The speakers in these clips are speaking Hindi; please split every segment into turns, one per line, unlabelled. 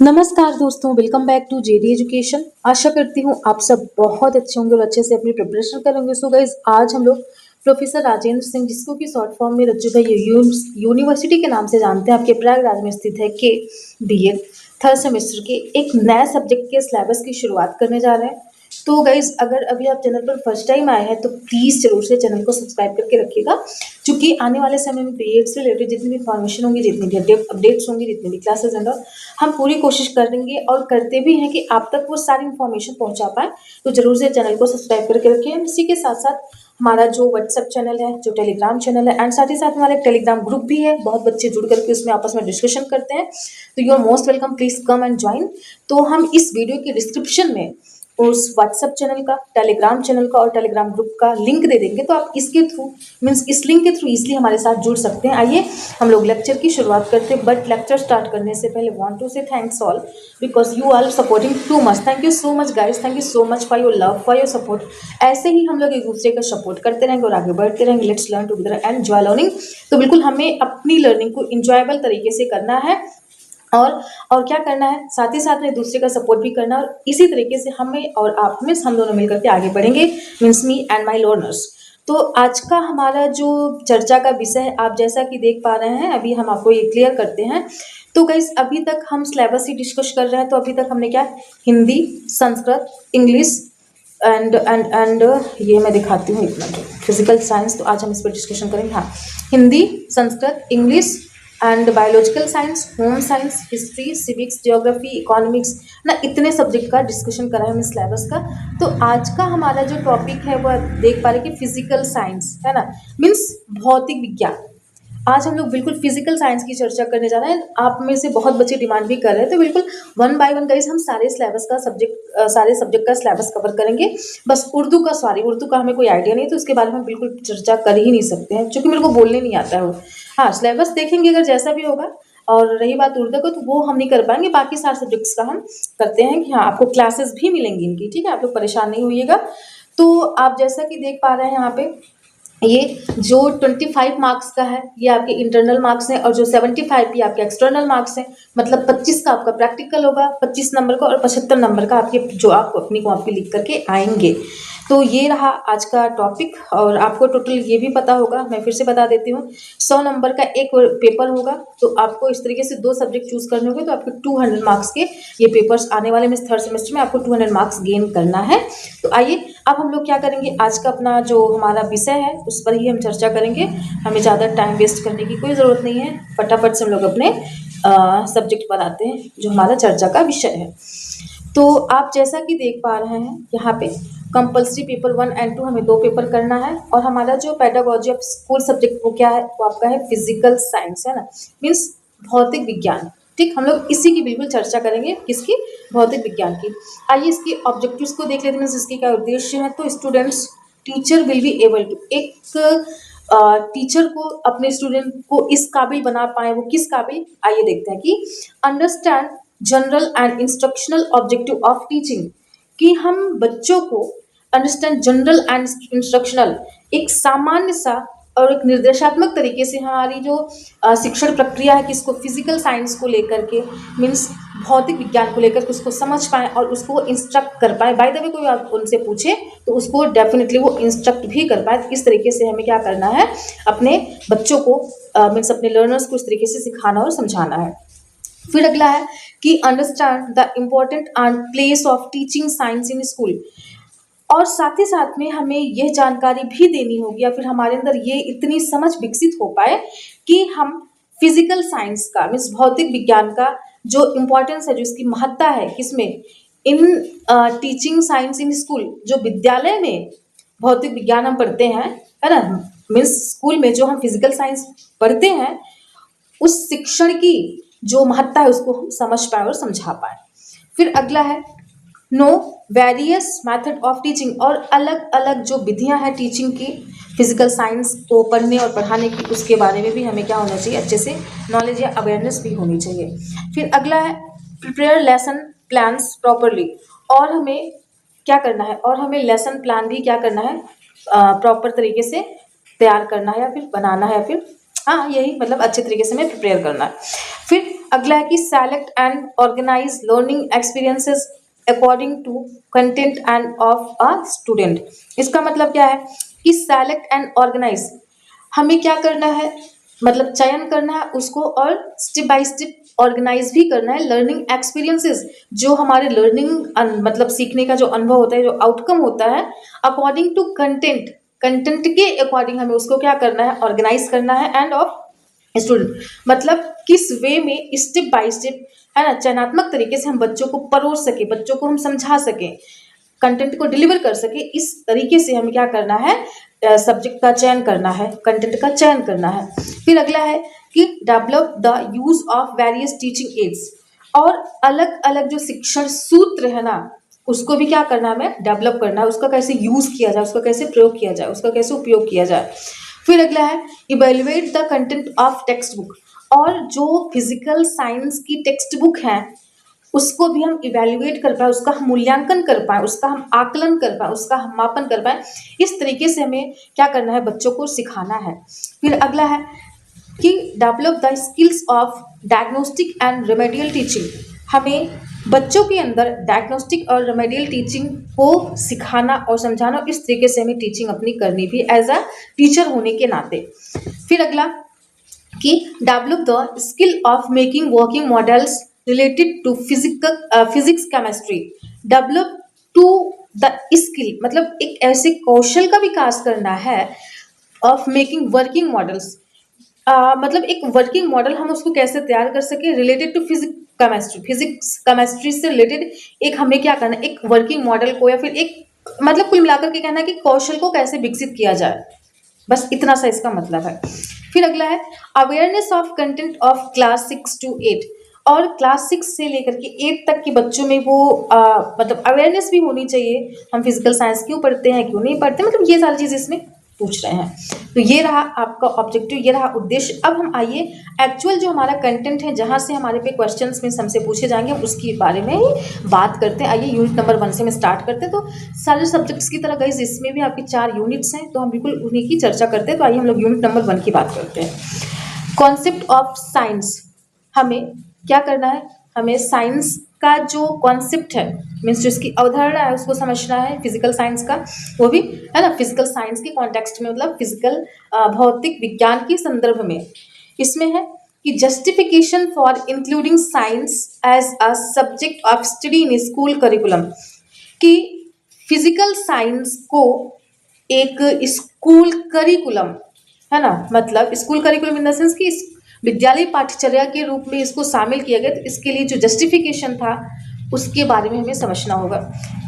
नमस्कार दोस्तों, welcome back to JD education. आशा करती हूँ आप सब बहुत अच्छे होंगे और अच्छे से अपनी प्रिपरेशन करेंगे। सो गाइज, आज हम लोग प्रोफेसर राजेंद्र सिंह, जिसको कि शॉर्ट फॉर्म में रज्जू भाई यूनिवर्सिटी के नाम से जानते हैं, आपके प्रयागराज में स्थित है, के बीएड थर्ड सेमेस्टर के एक नए सब्जेक्ट के सिलेबस की शुरुआत करने जा रहे हैं। तो गाइज, अगर अभी आप चैनल पर फर्स्ट टाइम आए हैं तो प्लीज़ जरूर से चैनल को सब्सक्राइब करके रखिएगा, क्योंकि आने वाले समय में बीएड से रिलेटेड जितनी भी इन्फॉर्मेशन होंगी, जितनी भी अपडेट्स होंगी, जितनी भी क्लासेस एंड हम पूरी कोशिश करेंगे और करते भी हैं कि आप तक वो सारी इन्फॉर्मेशन पहुंचा पाए। तो जरूर से चैनल को सब्सक्राइब करके रखिए। इसी के साथ साथ हमारा जो व्हाट्सएप चैनल है, जो टेलीग्राम चैनल है, एंड साथ ही साथ हमारा एक टेलीग्राम ग्रुप भी है, बहुत बच्चे जुड़ करके उसमें आपस में डिस्कशन करते हैं। तो you are most welcome, please come and join. तो हम इस वीडियो के डिस्क्रिप्शन में उस व्हाट्सएप चैनल का, टेलीग्राम चैनल का और टेलीग्राम ग्रुप का लिंक दे देंगे, तो आप इसके थ्रू मीन्स इस लिंक के थ्रू इजिली हमारे साथ जुड़ सकते हैं। आइए हम लोग लेक्चर की शुरुआत करते हैं, बट लेक्चर स्टार्ट करने से पहले want to say thanks all, because you are supporting too much. Thank you so much guys, thank you so much for your love, for your support. ऐसे ही हम लोग एक दूसरे का सपोर्ट करते रहेंगे और आगे बढ़ते रहेंगे। Let's learn together and enjoy learning. तो बिल्कुल हमें अपनी लर्निंग को इंजॉयबल तरीके से करना है और क्या करना है, साथ ही साथ में दूसरे का सपोर्ट भी करना है, और इसी तरीके से हमें और आप में हम दोनों मिलकर के आगे बढ़ेंगे, means me and my learners. तो आज का हमारा जो चर्चा का विषय है, आप जैसा कि देख पा रहे हैं, अभी हम आपको ये क्लियर करते हैं। तो गाइस, अभी तक हम सिलेबस ही डिस्कस कर रहे हैं। तो अभी तक हमने क्या, हिंदी, संस्कृत, इंग्लिश एंड ये मैं दिखाती हूँ, इतना फिजिकल साइंस, तो आज हम इस पर डिस्कशन करेंगे। हाँ, Hindi, Sanskrit, English and biological science, home science, history, civics, geography, economics ना, इतने सब्जेक्ट का डिस्कशन करा है हमने सिलेबस का। तो आज का हमारा जो टॉपिक है वो आप देख पा रहे हैं कि फिजिकल साइंस है ना, मीन्स भौतिक विज्ञान। आज हम लोग बिल्कुल फिजिकल साइंस की चर्चा करने जा रहे हैं। आप में से बहुत बच्चे डिमांड भी कर रहे हैं, तो बिल्कुल वन बाय वन गाइस हम सारे सब्जेक्ट का सिलेबस कवर करेंगे। बस उर्दू का हमें कोई आइडिया नहीं, तो उसके बारे में बिल्कुल चर्चा कर ही नहीं सकते हैं, क्योंकि मेरे को बोलने नहीं आता है वो। हाँ, सिलेबस देखेंगे अगर जैसा भी होगा। और रही बात उर्दू को, तो वो हम नहीं कर पाएंगे, बाकी सारे सब्जेक्ट्स का हम करते हैं कि हाँ, आपको क्लासेस भी मिलेंगी इनकी, ठीक है, आप लोग परेशान नहीं होइएगा। तो आप जैसा कि देख पा रहे हैं यहाँ पे, ये जो 25 मार्क्स का है ये आपके इंटरनल मार्क्स हैं, और जो 75 ये आपके एक्सटर्नल मार्क्स हैं। मतलब 25 का आपका प्रैक्टिकल होगा, 25 नंबर का, और 75 नंबर का आपके जो आप अपनी कॉपी लिख करके आएंगे। तो ये रहा आज का टॉपिक। और आपको टोटल ये भी पता होगा, मैं फिर से बता देती हूँ, 100 नंबर का एक पेपर होगा। तो आपको इस तरीके से 2 सब्जेक्ट चूज करने होंगे, तो आपको 200 मार्क्स के ये पेपर्स आने वाले में थर्ड सेमेस्टर में आपको 200 मार्क्स गेन करना है। तो आइए अब हम लोग क्या करेंगे, आज का अपना जो हमारा विषय है उस पर ही हम चर्चा करेंगे। हमें ज़्यादा टाइम वेस्ट करने की कोई ज़रूरत नहीं है, फटाफट से हम लोग अपने सब्जेक्ट पर आते हैं जो हमारा चर्चा का विषय है। तो आप जैसा कि देख पा रहे हैं यहाँ पे, कंपल्सरी पेपर 1 एंड 2 हमें 2 पेपर करना है। और हमारा जो पेडागोजी ऑफ स्कूल सब्जेक्ट वो क्या है, वो आपका है फिजिकल साइंस, है ना, मीन्स भौतिक विज्ञान। ठीक, हम लोग इसी की बिल्कुल चर्चा करेंगे, किसकी, भौतिक विज्ञान की। आइए इसके ऑब्जेक्टिव्स को देख लेते हैं, इसके क्या उद्देश्य है। तो students, teacher will be able to, एक टीचर को अपने स्टूडेंट को इस काबिल बना पाए, वो किस काबिल, आइए देखते हैं कि understand general and instructional objective of teaching, कि हम बच्चों को अंडरस्टैंड जनरल एंड इंस्ट्रक्शनल, एक सामान्य सा और एक निर्देशात्मक तरीके से हमारी जो शिक्षण प्रक्रिया है, किसको, फिजिकल साइंस को लेकर के, मीन्स भौतिक विज्ञान को लेकर के उसको समझ पाए और उसको इंस्ट्रक्ट कर पाए। बाय द वे कोई आप उनसे पूछे तो उसको डेफिनेटली वो इंस्ट्रक्ट भी कर पाए। इस तरीके से हमें क्या करना है, अपने बच्चों को मीन्स अपने लर्नर्स को इस तरीके से सिखाना और समझाना है। फिर अगला है कि understand the important and place of teaching science in school, और साथ ही साथ में हमें यह जानकारी भी देनी होगी, या फिर हमारे अंदर ये इतनी समझ विकसित हो पाए कि हम फिजिकल साइंस का, मीन्स भौतिक विज्ञान का जो इम्पोर्टेंस है, जो इसकी महत्ता है, किसमें, in teaching science in school, जो विद्यालय में भौतिक विज्ञान हम पढ़ते हैं, है ना, मीन्स स्कूल में जो हम फिजिकल साइंस पढ़ते हैं, उस शिक्षण की जो महत्ता है उसको हम समझ पाए और समझा पाए। फिर अगला है know various method of teaching, और अलग अलग जो विधियां हैं टीचिंग की, फिजिकल साइंस को पढ़ने और पढ़ाने की, उसके बारे में भी हमें क्या होना चाहिए, अच्छे से नॉलेज या अवेयरनेस भी होनी चाहिए। फिर अगला है प्रिपेयर लेसन प्लान्स प्रॉपरली, और हमें क्या करना है, और हमें लेसन प्लान भी क्या करना है, प्रॉपर तरीके से तैयार करना है, या फिर बनाना है, या फिर हाँ यही मतलब अच्छे तरीके से हमें प्रिपेयर करना है। फिर अगला है कि select and organise learning experiences according to content and of a student. इसका मतलब क्या है कि सेलेक्ट एंड ऑर्गेनाइज, हमें क्या करना है, मतलब चयन करना है उसको, और स्टेप बाय स्टेप ऑर्गेनाइज भी करना है लर्निंग एक्सपीरियंसेस, जो हमारे लर्निंग मतलब सीखने का जो अनुभव होता है, जो आउटकम होता है, अकॉर्डिंग टू कंटेंट, कंटेंट के अकॉर्डिंग हमें उसको क्या करना है, ऑर्गेनाइज करना है, एंड ऑफ स्टूडेंट, मतलब किस वे में स्टेप बाय स्टेप, है ना, चयनात्मक तरीके से हम बच्चों को परोस सके, बच्चों को हम समझा सके, कंटेंट को डिलीवर कर सके, इस तरीके से हमें क्या करना है, सब्जेक्ट का चयन करना है, कंटेंट का चयन करना है। फिर अगला है कि develop the use of various teaching ads, और अलग अलग जो शिक्षण सूत्र है ना, उसको भी क्या करना है, हमें डेवलप करना है, उसका कैसे यूज किया जाए, उसका कैसे प्रयोग किया जाए, उसका कैसे उपयोग किया जाए। फिर अगला है evaluate the content of text book, और जो फिजिकल साइंस की टेक्स्ट बुक है उसको भी हम इवेल्युएट कर पाए, उसका हम मूल्यांकन कर पाए, उसका हम आकलन कर पाए, उसका हम मापन कर पाए, इस तरीके से हमें क्या करना है, बच्चों को सिखाना है। फिर अगला है कि develop the skills of diagnostic and remedial teaching, हमें बच्चों के अंदर डायग्नोस्टिक और रेमेडियल टीचिंग को सिखाना और समझाना, इस तरीके से हमें टीचिंग अपनी करनी भी एज अ टीचर होने के नाते। फिर अगला कि develop the skill of making working models related to physics chemistry, develop to the skill, मतलब एक ऐसे कौशल का विकास करना है ऑफ मेकिंग वर्किंग मॉडल्स, मतलब एक वर्किंग मॉडल हम उसको कैसे तैयार कर सके रिलेटेड टू फिजिक्स केमिस्ट्री से रिलेटेड, एक हमें क्या करना है, एक वर्किंग मॉडल को, या फिर एक, मतलब कुल मिलाकर के कहना है कि कौशल को कैसे विकसित किया जाए, बस इतना सा इसका मतलब है। फिर अगला है awareness of content of class 6 to 8, और क्लास 6 से लेकर के 8 तक के बच्चों में वो मतलब अवेयरनेस भी होनी चाहिए, हम फिजिकल साइंस क्यों पढ़ते हैं, क्यों नहीं पढ़ते, मतलब ये सारी चीज़ इसमें पूछ रहे हैं। तो ये रहा आपका ऑब्जेक्टिव, ये रहा उद्देश्य। अब हम आइए एक्चुअल जो हमारा कंटेंट है, जहाँ से हमारे पे क्वेश्चंस में हमसे पूछे जाएंगे, हम उसके बारे में ही बात करते हैं। आइए यूनिट नंबर 1 से हम स्टार्ट करते हैं। तो सारे सब्जेक्ट्स की तरह गाइस इसमें भी आपकी 4 यूनिट्स हैं, तो हम बिल्कुल उन्हीं की चर्चा करते हैं। तो आइए हम लोग यूनिट नंबर 1 की बात करते हैं। कॉन्सेप्ट ऑफ साइंस, हमें क्या करना है, हमें साइंस का जो कॉन्सेप्ट है, मीन्स जो इसकी अवधारणा है उसको समझना है, फिजिकल साइंस का, वो भी है ना, फिजिकल साइंस के कॉन्टेक्स्ट में, मतलब फिजिकल भौतिक विज्ञान के संदर्भ में। इसमें है कि justification for including science as a subject of study in school curriculum, कि फिजिकल साइंस को एक स्कूल करिकुलम, है ना, मतलब school curriculum in the sense कि विद्यालय पाठ्यचर्या के रूप में इसको शामिल किया गया। तो इसके लिए जो जस्टिफिकेशन था उसके बारे में हमें समझना होगा।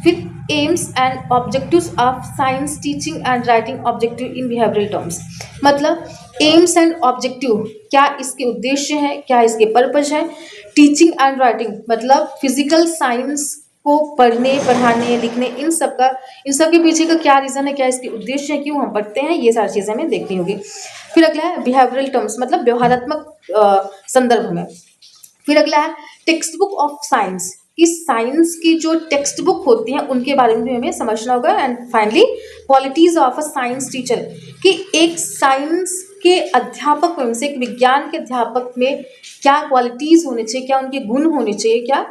फिर AIIMS and objectives of science teaching and writing objective in behavioural terms, मतलब एम्स एंड ऑब्जेक्टिव, क्या इसके उद्देश्य है, क्या इसके पर्पज है। टीचिंग एंड राइटिंग, मतलब फिजिकल साइंस को पढ़ने, पढ़ाने, लिखने, इन सब के पीछे का क्या रीज़न है, क्या इसके उद्देश्य है, क्यों हम पढ़ते हैं, ये सारी चीज़ें हमें देखनी होगी। फिर अगला है बिहेवियरल टर्म्स, मतलब व्यवहारात्मक संदर्भ में। फिर अगला है टेक्स्ट बुक ऑफ साइंस, कि साइंस की जो टेक्स्ट बुक होती हैं उनके बारे में भी हमें समझना होगा। And finally qualities of a science teacher, कि एक साइंस के अध्यापक में से, एक विज्ञान के अध्यापक में क्या क्वालिटीज होने चाहिए, क्या उनके गुण होने चाहिए, क्या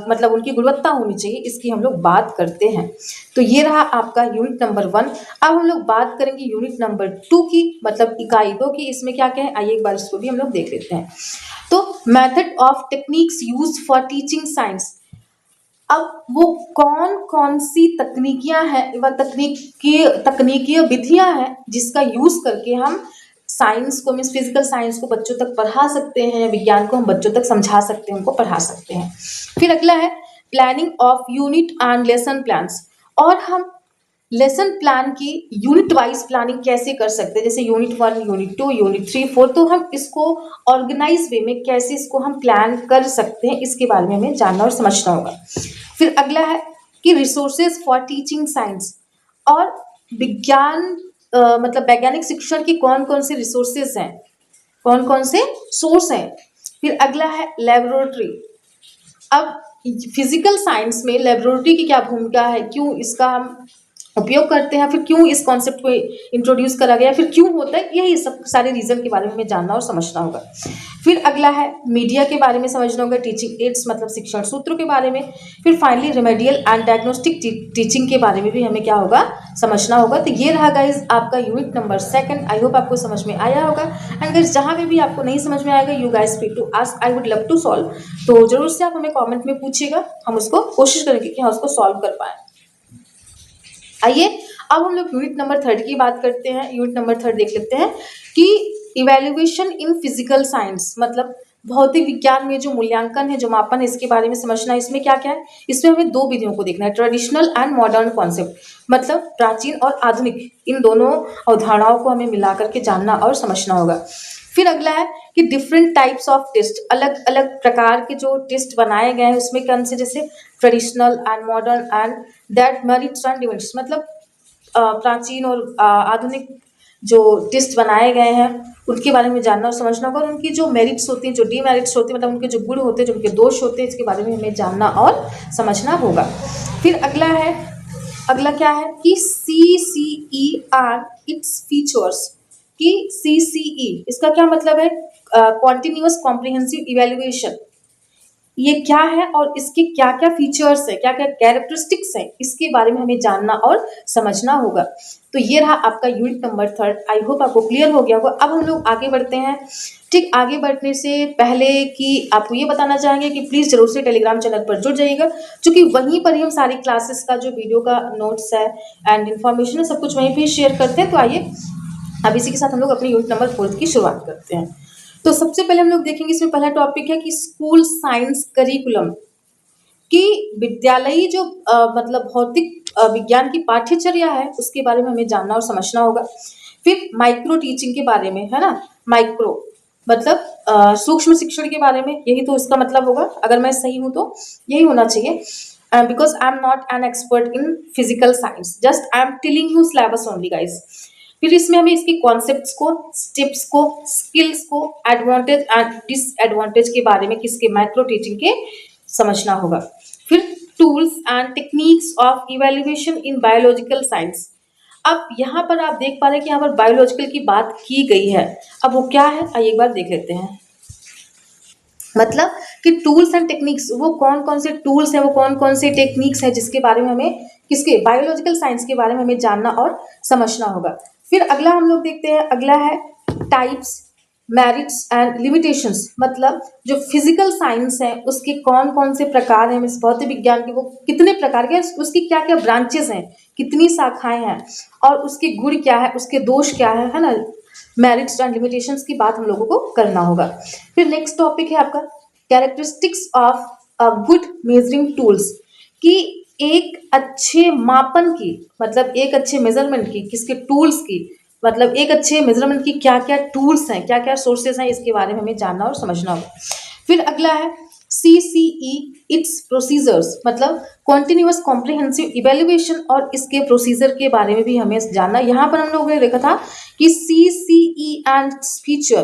मतलब उनकी गुणवत्ता होनी चाहिए, इसकी हम लोग बात करते हैं। तो ये रहा आपका यूनिट नंबर 1। अब हम लोग बात करेंगे यूनिट नंबर 2 की, मतलब इकाई 2 की। इसमें क्या क्या है, आइए एक बार इसको भी हम लोग देख लेते हैं। तो method of techniques use for teaching science, अब वो कौन कौन सी तकनीकियां हैं, वह तकनीकीय विधियां हैं जिसका यूज करके हम साइंस को, मीन्स फिजिकल साइंस को बच्चों तक पढ़ा सकते हैं, या विज्ञान को हम बच्चों तक समझा सकते हैं, उनको पढ़ा सकते हैं। फिर अगला है planning of unit and lesson plans, और हम लेसन प्लान की यूनिट वाइज प्लानिंग कैसे कर सकते हैं, जैसे यूनिट 1, यूनिट 2, यूनिट 3, 4, तो हम इसको ऑर्गेनाइज वे में कैसे इसको हम प्लान कर सकते हैं, इसके बारे में हमें जानना और समझना होगा। फिर अगला है कि रिसोर्सेज फॉर टीचिंग साइंस, और विज्ञान मतलब वैज्ञानिक शिक्षण की कौन कौन से रिसोर्सेज हैं, कौन कौन से सोर्स हैं। फिर अगला है लेबोरेटरी, अब फिजिकल साइंस में लेबोरेटरी की क्या भूमिका है, क्यों इसका हम उपयोग करते हैं, फिर क्यों इस कॉन्सेप्ट को इंट्रोड्यूस करा गया, फिर क्यों होता है, यही सब सारे रीजन के बारे में हमें जानना और समझना होगा। फिर अगला है मीडिया के बारे में समझना होगा, टीचिंग एड्स मतलब शिक्षण सूत्रों के बारे में। फिर finally remedial and diagnostic teaching के बारे में भी हमें क्या होगा, समझना होगा। तो ये रहा गाइज आपका यूनिट नंबर 2। आई होप आपको समझ में आया होगा। एंड गाइज जहाँ पे भी आपको नहीं समझ में आएगा, you guys free to ask, I would love to solve. तो जरूर से आप हमें कॉमेंट में पूछिएगा, हम उसको कोशिश करेंगे कि हम उसको सॉल्व कर पाए। आइए अब हम लोग यूनिट नंबर 3 की बात करते हैं। यूनिट नंबर 3 देख लेते हैं कि इवैल्यूएशन इन फिजिकल साइंस मतलब भौतिक विज्ञान में जो मूल्यांकन है, जो मापन है, इसके बारे में समझना है। इसमें क्या क्या है, इसमें हमें 2 विधियों को देखना है, ट्रेडिशनल एंड मॉडर्न कॉन्सेप्ट मतलब प्राचीन और आधुनिक, इन दोनों अवधारणाओं को हमें मिला करके जानना और समझना होगा। फिर अगला है कि डिफरेंट टाइप्स ऑफ टेस्ट, अलग अलग प्रकार के जो टेस्ट बनाए गए हैं उसमें कौन से, जैसे traditional and modern and that merits and demerits मतलब प्राचीन और आधुनिक जो टेस्ट बनाए गए हैं उनके बारे में जानना और समझना होगा, और उनकी जो मेरिट्स होती हैं, जो डीमेरिट्स होती हैं मतलब उनके जो गुण होते हैं, जो उनके दोष होते हैं, इसके बारे में हमें जानना और समझना होगा। फिर अगला क्या है कि CCER इट्स फीचर्स, कि CCE इसका क्या मतलब है, कॉन्टिन्यूअस कॉम्प्रिहेंसिव इवेल्युएशन, ये क्या है और इसके क्या क्या फीचर्स है, क्या क्या कैरेक्टरिस्टिक्स हैं, इसके बारे में हमें जानना और समझना होगा। तो ये रहा आपका यूनिट नंबर 3। आई होप आपको क्लियर हो गया होगा। अब हम लोग आगे बढ़ते हैं। ठीक, आगे बढ़ने से पहले कि आपको ये बताना चाहेंगे कि प्लीज़ जरूर से टेलीग्राम चैनल पर जुड़ जाइएगा, क्योंकि वहीं पर ही हम सारी क्लासेस का जो वीडियो का नोट्स है एंड इन्फॉर्मेशन है सब कुछ वहीं पर शेयर करते हैं। तो आइए अब इसी के साथ हम लोग अपने यूनिट नंबर 4 की शुरुआत करते हैं। तो सबसे पहले हम लोग देखेंगे, इसमें पहला टॉपिक है कि स्कूल साइंस करिकुलम, कि विद्यालयी जो मतलब भौतिक विज्ञान की पाठ्यचर्या है उसके बारे में हमें जानना और समझना होगा। फिर माइक्रो टीचिंग के बारे में, है ना, माइक्रो मतलब सूक्ष्म शिक्षण के बारे में, यही तो इसका मतलब होगा, अगर मैं सही हूँ तो यही होना चाहिए, because I am not an expert in physical science, just I am telling you syllabus only guys. फिर इसमें हमें इसके कॉन्सेप्ट्स को, स्टेप्स को, स्किल्स को, एडवांटेज एंड डिसएडवांटेज के बारे में किसके, माइक्रो टीचिंग के समझना होगा। फिर tools and techniques of evaluation in biological science. अब यहाँ पर आप देख पा रहे हैं कि यहाँ पर बायोलॉजिकल की बात की गई है, अब वो क्या है आइए एक बार देख लेते हैं। मतलब कि टूल्स एंड टेक्निक्स, वो कौन कौन से टूल्स हैं, वो कौन कौन से टेक्निक्स हैं जिसके बारे में हमें, किसके, बायोलॉजिकल साइंस के बारे में हमें जानना और समझना होगा। फिर अगला हम लोग देखते हैं, अगला है टाइप्स, मेरिट्स एंड लिमिटेशंस, मतलब जो फिजिकल साइंस है उसके कौन कौन से प्रकार हैं, इस भौतिक विज्ञान के वो कितने प्रकार के, उसकी क्या क्या ब्रांचेस हैं, कितनी शाखाएं हैं, और उसके गुण क्या है, उसके दोष क्या है ना, मेरिट्स एंड लिमिटेशंस की बात हम लोगों को करना होगा। फिर नेक्स्ट टॉपिक है आपका characteristics of good measuring tools, कि एक अच्छे मापन की, मतलब एक अच्छे मेजरमेंट की, किसके, टूल्स की, मतलब एक अच्छे मेजरमेंट की क्या क्या टूल्स हैं, क्या क्या सोर्सेज हैं, इसके बारे में हमें जानना और समझना होगा। फिर अगला है CCE इट्स प्रोसीजर्स, मतलब कॉन्टिन्यूअस कॉम्प्रिहेंसिव इवेल्युएशन, और इसके प्रोसीजर के बारे में भी हमें जानना। यहाँ पर हम लोगों ने देखा था कि CCE एंड फीचर,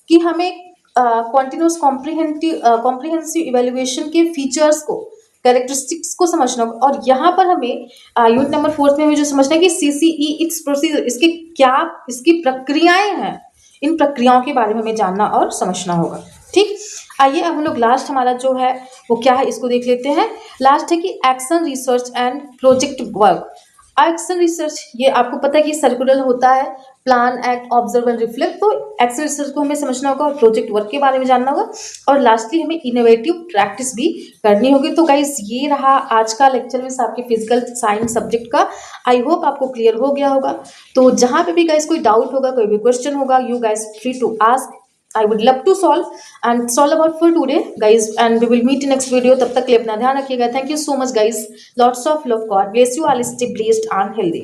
कि हमें कॉन्टिन्यूअस कॉम्प्रिहेंसिव इवेल्युएशन के फीचर्स को, कैरेक्टरिस्टिक्स को समझना होगा। और यहाँ पर हमें यूनिट नंबर 4 में हमें जो समझना है कि CCE इट्स प्रोसीजर, इसके क्या, इसकी प्रक्रियाएं हैं, इन प्रक्रियाओं के बारे में हमें जानना और समझना होगा। ठीक, आइए अब हम लोग लास्ट हमारा जो है वो क्या है इसको देख लेते हैं। लास्ट है कि action research and project work. Action research, ये आपको पता है कि सर्कुलर होता है, plan, act, observe and reflect. तो एक्शन रिसर्च को हमें समझना होगा और प्रोजेक्ट वर्क के बारे में जानना होगा, और लास्टली हमें इनोवेटिव प्रैक्टिस भी करनी होगी। तो गाइज ये रहा आज का लेक्चर में आपके फिजिकल साइंस सब्जेक्ट का। आई होप आपको क्लियर हो गया होगा। तो जहाँ पे भी गाइज कोई डाउट होगा, कोई भी क्वेश्चन होगा, you guys free to ask, I would love to solve about for today guys, and we will meet in next video। तब तक के लिए अपना ध्यान रखिएगा। Thank you so much guys, lots of love, God bless you all, stay blessed and healthy।